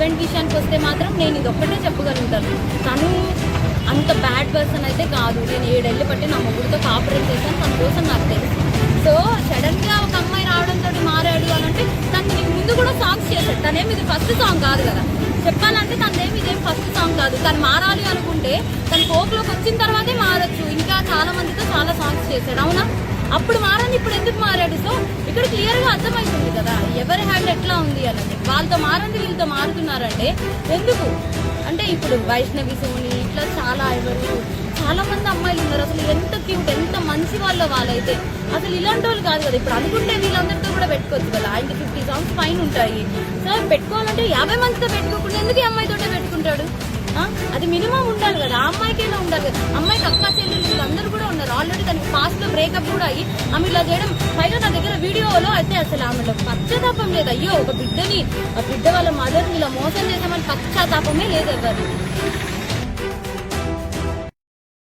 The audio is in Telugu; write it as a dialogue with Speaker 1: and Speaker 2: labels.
Speaker 1: హస్బెండ్ విషయానికి వస్తే మాత్రం నేను ఇది ఒక్కటే చెప్పగలుగుతాను, తను అంత బ్యాడ్ పర్సన్ అయితే కాదు. నేను 7 ఏళ్ళు బట్టి నా మొగుడితో కాపురేట్ చేశాను, తన కోసం నాకు తెలుసు. సో సడన్గా ఒక అమ్మాయి రావడంతో మారాడు అని అంటే తను నీకు ముందు కూడా సాంగ్స్ చేశాడు. తనేమి ఇది ఫస్ట్ సాంగ్ కాదు కదా, చెప్పాలంటే తనదేమి ఇదేం ఫస్ట్ సాంగ్ కాదు. తను మారాలి అనుకుంటే తను కోక్లోకి వచ్చిన తర్వాతే మారచ్చు. ఇంకా చాలా మందితో చాలా సాంగ్స్ చేశాడు, అవునా? అప్పుడు మారని ఇప్పుడు ఎందుకు మారాడు? సో ఇక్కడ క్లియర్గా అర్థమవుతుంది కదా ఎవరి హ్యాండ్ ఎట్లా ఉంది అన్నది. వాళ్ళతో మారండి వీళ్ళతో మారుతున్నారంటే ఎందుకు అంటే ఇప్పుడు వైష్ణవి, సోని ఇట్లా చాలా మంది అమ్మాయిలు ఉన్నారు. అసలు ఎంత క్యూట్, ఎంత మంచి వాళ్ళైతే అసలు ఇలాంటి వాళ్ళు కాదు కదా. ఇప్పుడు అనుకుంటే వీళ్ళందరితో కూడా పెట్టుకోవచ్చు కదా. ఆయనకి 50 సాంగ్స్ పైన ఉంటాయి. సో పెట్టుకోవాలంటే 50 మందితో పెట్టుకోకుండా ఎందుకు ఈ అమ్మాయితోటే పెట్టుకుంటాడు? అది మినిమం ఉండాలి కదా, ఆ అమ్మాయికైనా ఉండాలి కదా. అమ్మాయికి అక్క చెల్లెలు వీళ్ళందరూ కూడా ఉన్నారు. ఆల్రెడీ తనకి పాస్ట్ లో బ్రేకప్ కూడా అయ్యి ఆమె ఇలా చేయడం, పైగా నా దగ్గర వీడియోలో అయితే అసలు ఆమెలో పశ్చాత్తాపం లేదు. అయ్యో ఒక బిడ్డ వాళ్ళ మదర్ని ఇలా మోసం చేసామని పశ్చాత్తాపమే లేదు ఎవరు.